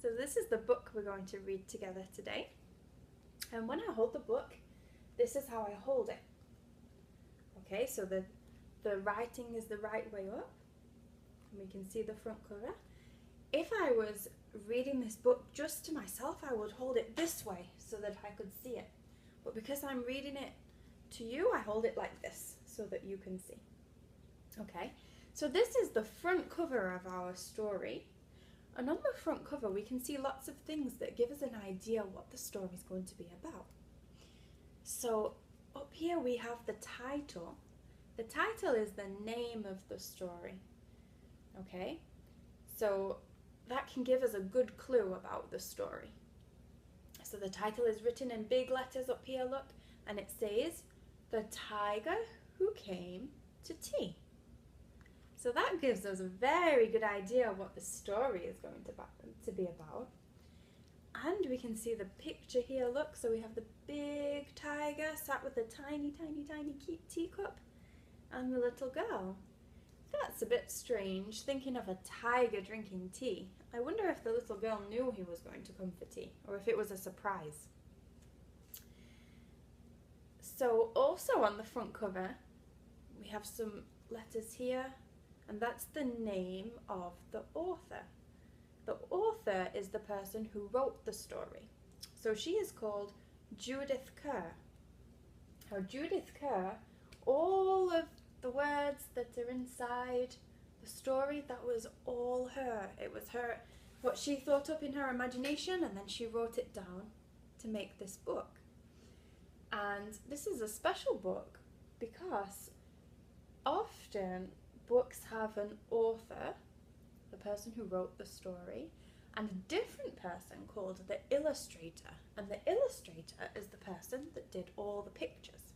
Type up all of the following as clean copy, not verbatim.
So this is the book we're going to read together today. And when I hold the book, this is how I hold it. Okay, so the writing is the right way up. And we can see the front cover. If I was reading this book just to myself, I would hold it this way so that I could see it. But because I'm reading it to you, I hold it like this so that you can see. Okay, so this is the front cover of our story. And on the front cover, we can see lots of things that give us an idea what the story is going to be about. So up here we have the title. The title is the name of the story. Okay, so that can give us a good clue about the story. So the title is written in big letters up here, look, and it says, The Tiger Who Came to Tea. So that gives us a very good idea of what the story is going to be about. And we can see the picture here, look, so we have the big tiger sat with a tiny, tiny, tiny teacup and the little girl. That's a bit strange, thinking of a tiger drinking tea. I wonder if the little girl knew he was going to come for tea, or if it was a surprise. So also on the front cover, we have some letters here, and that's the name of the author. The author is the person who wrote the story. So she is called Judith Kerr. Now Judith Kerr, all of the words that are inside the story, that was all her. It was her, what she thought up in her imagination, and then she wrote it down to make this book. And this is a special book because often books have an author, the person who wrote the story, and a different person called the illustrator. And the illustrator is the person that did all the pictures,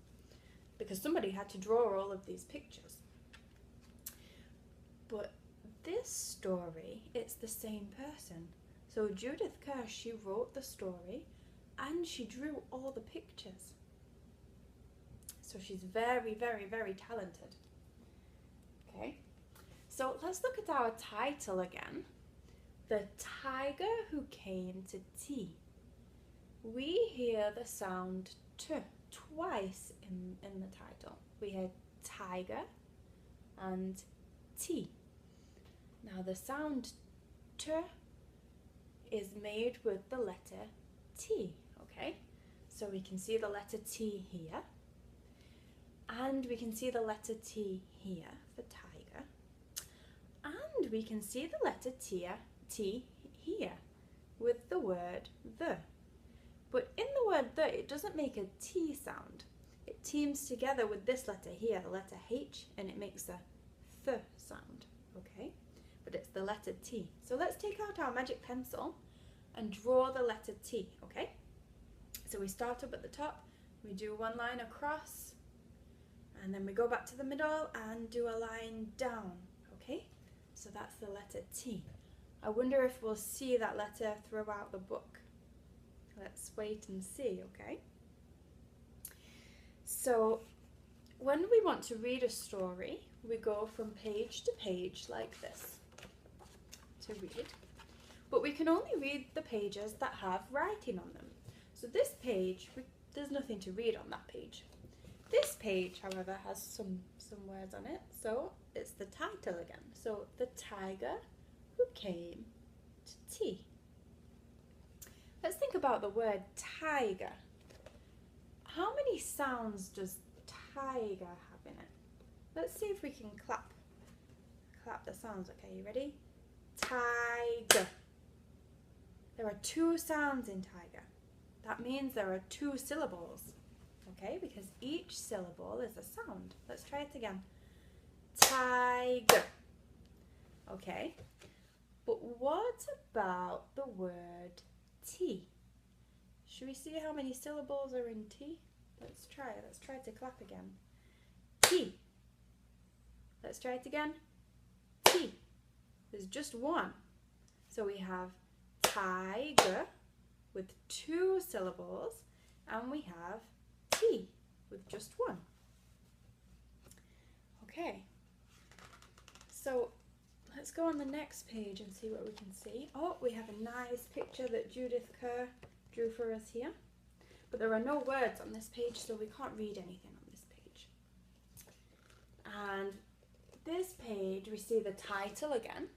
because somebody had to draw all of these pictures. But this story, it's the same person. So Judith Kerr, she wrote the story and she drew all the pictures. So she's very, very, very talented. Okay, so let's look at our title again. The Tiger Who Came to Tea. We hear the sound T twice in the title. We hear tiger and tea. Now the sound T is made with the letter T, okay? So we can see the letter T here, and we can see the letter T here for tiger, and we can see the letter T here with the word the. But in the word the, it doesn't make a T sound. It teams together with this letter here, the letter H, and it makes a th sound, okay? But it's the letter T. So let's take out our magic pencil and draw the letter T, okay? So we start up at the top, we do one line across, and then we go back to the middle and do a line down, okay? So that's the letter T. I wonder if we'll see that letter throughout the book. Let's wait and see, okay? So when we want to read a story, we go from page to page like this to read. But we can only read the pages that have writing on them. So this page, there's nothing to read on that page. This page, however, has some words on it. So it's the title again. So The Tiger Who Came to Tea. Let's think about the word tiger. How many sounds does tiger have in it? Let's see if we can clap the sounds. Okay, you ready? Tiger. There are 2 sounds in tiger. That means there are 2 syllables, okay? Because each syllable is a sound. Let's try it again. Tiger. Okay, but what about the word tea? Should we see how many syllables are in tea? Let's try to clap again. Tea. Let's try it again. Tea. There's just 1. So we have tiger with 2 syllables, and we have tea with just 1. Okay. So let's go on the next page and see what we can see. Oh, we have a nice picture that Judith Kerr drew for us here. But there are no words on this page, so we can't read anything on this page. And this page, we see the title again.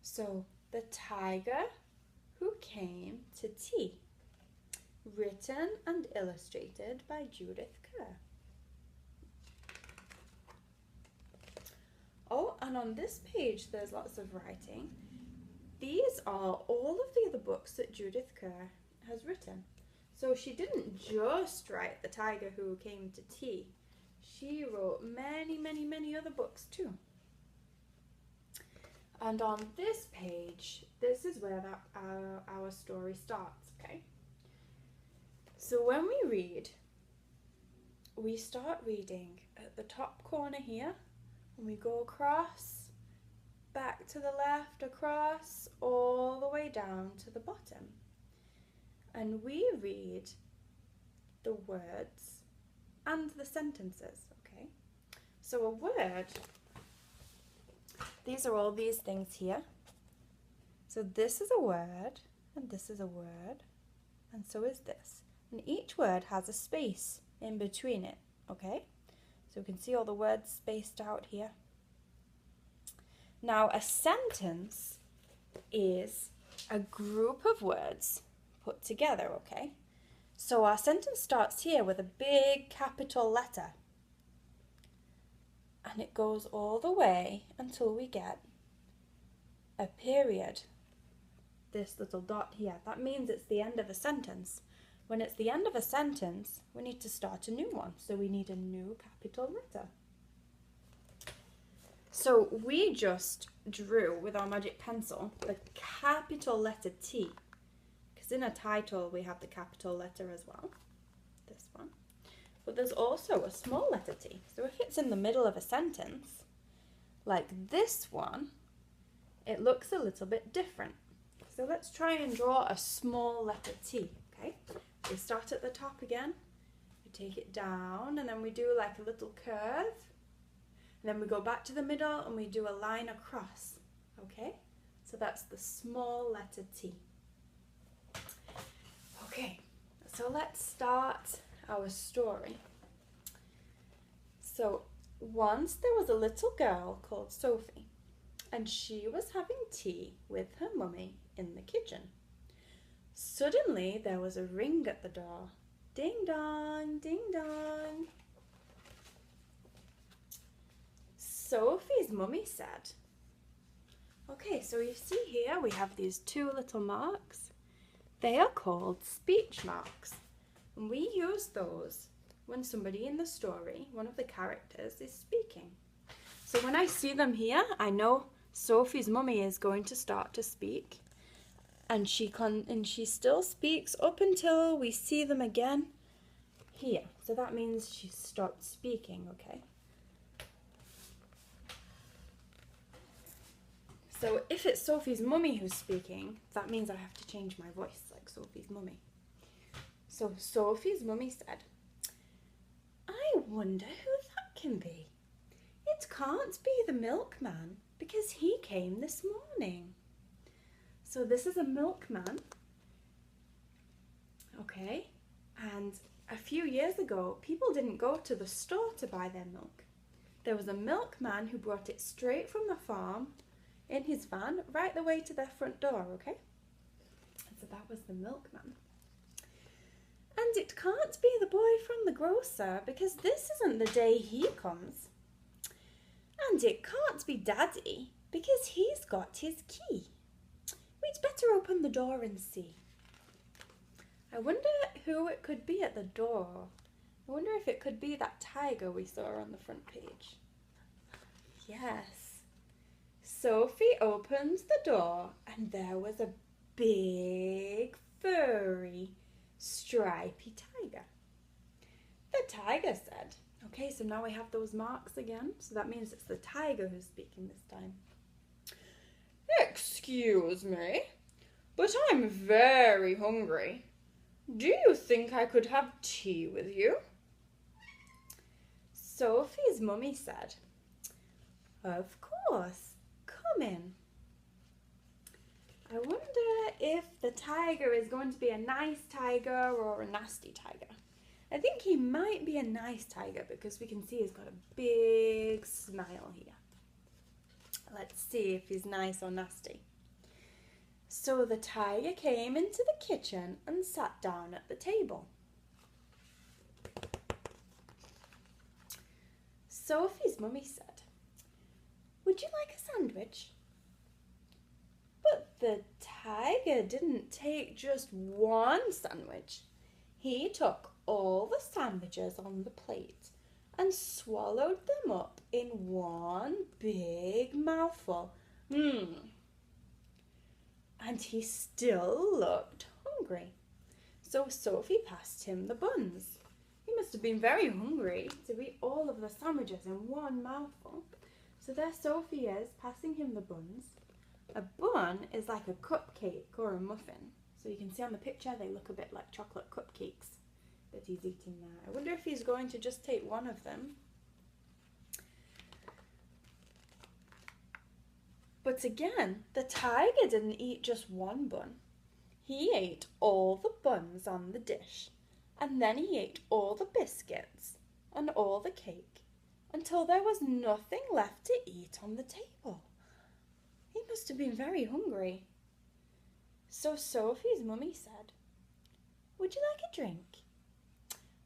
So, The Tiger Who Came to Tea. Written and illustrated by Judith Kerr. Oh, and on this page there's lots of writing. These are all of the other books that Judith Kerr has written. So she didn't just write The Tiger Who Came to Tea. She wrote many, many, many other books too. And on this page, this is where our story starts, okay? So when we read, we start reading at the top corner here, and we go across, back to the left, across, all the way down to the bottom. And we read the words and the sentences, okay? So a word, these are all these things here. So this is a word, and this is a word, and so is this. And each word has a space in between it, okay? So we can see all the words spaced out here. Now a sentence is a group of words put together, okay? So our sentence starts here with a big capital letter. And it goes all the way until we get a period. This little dot here, that means it's the end of a sentence. When it's the end of a sentence, we need to start a new one. So we need a new capital letter. So we just drew with our magic pencil the capital letter T. Because in a title we have the capital letter as well. This one. But there's also a small letter T. So if it's in the middle of a sentence, like this one, it looks a little bit different. So let's try and draw a small letter T, okay? We start at the top again, we take it down, and then we do like a little curve. And then we go back to the middle and we do a line across, okay? So that's the small letter T. Okay, so let's start our story. So once there was a little girl called Sophie, and she was having tea with her mummy in the kitchen. Suddenly there was a ring at the door. Ding dong, ding dong. Sophie's mummy said, okay, so you see here we have these two little marks. They are called speech marks. And we use those when somebody in the story, one of the characters, is speaking. So when I see them here, I know Sophie's mummy is going to start to speak. And she still speaks up until we see them again here. So that means she stopped speaking, okay? So if it's Sophie's mummy who's speaking, that means I have to change my voice like Sophie's mummy. So Sophie's mummy said, I wonder who that can be. It can't be the milkman because he came this morning. So this is a milkman, okay? And a few years ago, people didn't go to the store to buy their milk. There was a milkman who brought it straight from the farm in his van right the way to their front door, okay? And so that was the milkman. And it can't be the boy from the grocer because this isn't the day he comes. And it can't be Daddy because he's got his key. We'd better open the door and see. I wonder who it could be at the door. I wonder if it could be that tiger we saw on the front page. Yes. Sophie opens the door and there was a big, furry, stripy tiger. The tiger said, okay, so now we have those marks again. So that means it's the tiger who's speaking this time. Excuse me, but I'm very hungry. Do you think I could have tea with you? Sophie's mummy said, of course. coming. I wonder if the tiger is going to be a nice tiger or a nasty tiger. I think he might be a nice tiger because we can see he's got a big smile here. Let's see if he's nice or nasty. So the tiger came into the kitchen and sat down at the table. Sophie's mummy said, "Would you like a sandwich?" But the tiger didn't take just one sandwich. He took all the sandwiches on the plate and swallowed them up in one big mouthful. And he still looked hungry. So Sophie passed him the buns. He must have been very hungry to eat all of the sandwiches in one mouthful. So there Sophie is, passing him the buns. A bun is like a cupcake or a muffin. So you can see on the picture they look a bit like chocolate cupcakes that he's eating there. I wonder if he's going to just take one of them. But again, the tiger didn't eat just one bun. He ate all the buns on the dish, and then he ate all the biscuits and all the cake until there was nothing left to eat on the table. He must have been very hungry. So Sophie's mummy said, "Would you like a drink?"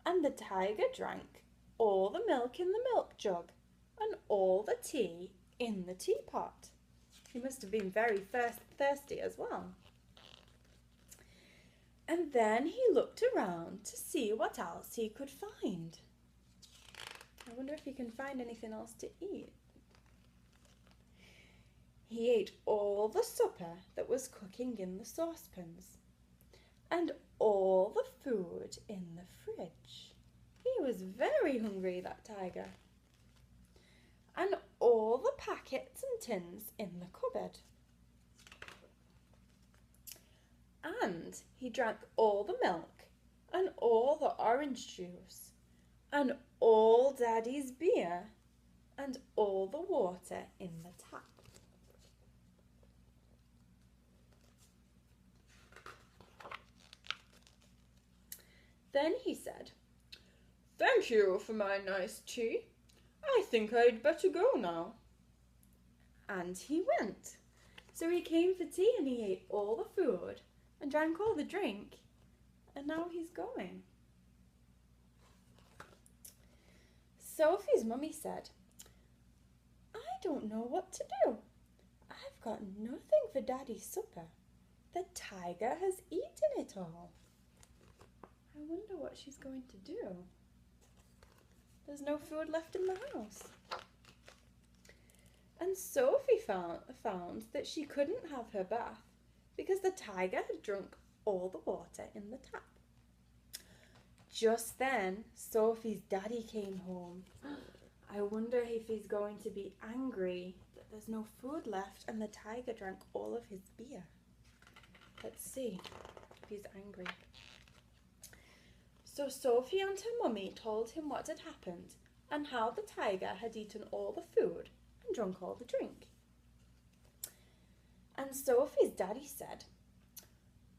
And the tiger drank all the milk in the milk jug and all the tea in the teapot. He must have been very thirsty as well. And then he looked around to see what else he could find. I wonder if he can find anything else to eat. He ate all the supper that was cooking in the saucepans and all the food in the fridge. He was very hungry, that tiger. And all the packets and tins in the cupboard. And he drank all the milk and all the orange juice and all Daddy's beer and all the water in the tap. Then he said, "Thank you for my nice tea. I think I'd better go now." And he went. So he came for tea and he ate all the food and drank all the drink. And now he's going. Sophie's mummy said, "I don't know what to do. I've got nothing for Daddy's supper. The tiger has eaten it all." I wonder what she's going to do. There's no food left in the house. And Sophie found that she couldn't have her bath because the tiger had drunk all the water in the tap. Just then, Sophie's daddy came home. I wonder if he's going to be angry that there's no food left and the tiger drank all of his beer. Let's see if he's angry. So Sophie and her mummy told him what had happened and how the tiger had eaten all the food and drunk all the drink. And Sophie's daddy said,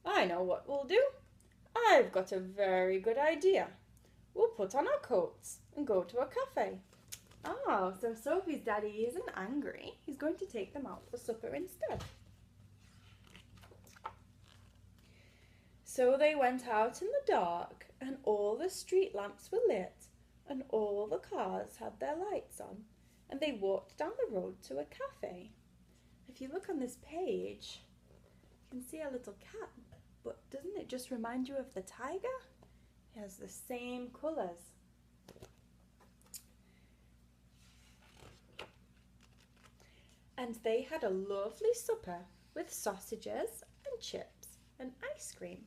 "I know what we'll do. I've got a very good idea. We'll put on our coats and go to a cafe." Oh, so Sophie's daddy isn't angry. He's going to take them out for supper instead. So they went out in the dark and all the street lamps were lit and all the cars had their lights on and they walked down the road to a cafe. If you look on this page, you can see a little cat, but doesn't it just remind you of the tiger? It has the same colours. And they had a lovely supper with sausages and chips and ice cream.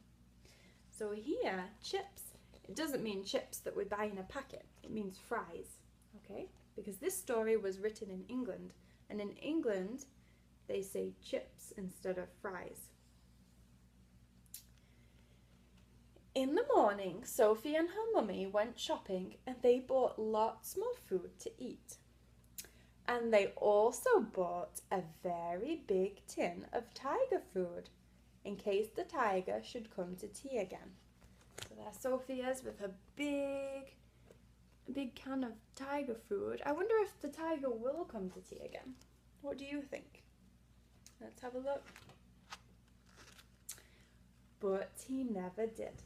So here, chips, it doesn't mean chips that we buy in a packet. It means fries, okay? Because this story was written in England, and in England, they say chips instead of fries. In the morning, Sophie and her mummy went shopping and they bought lots more food to eat. And they also bought a very big tin of tiger food in case the tiger should come to tea again. So there's Sophia's with her big can of tiger food. I wonder if the tiger will come to tea again. What do you think? Let's have a look. But he never did.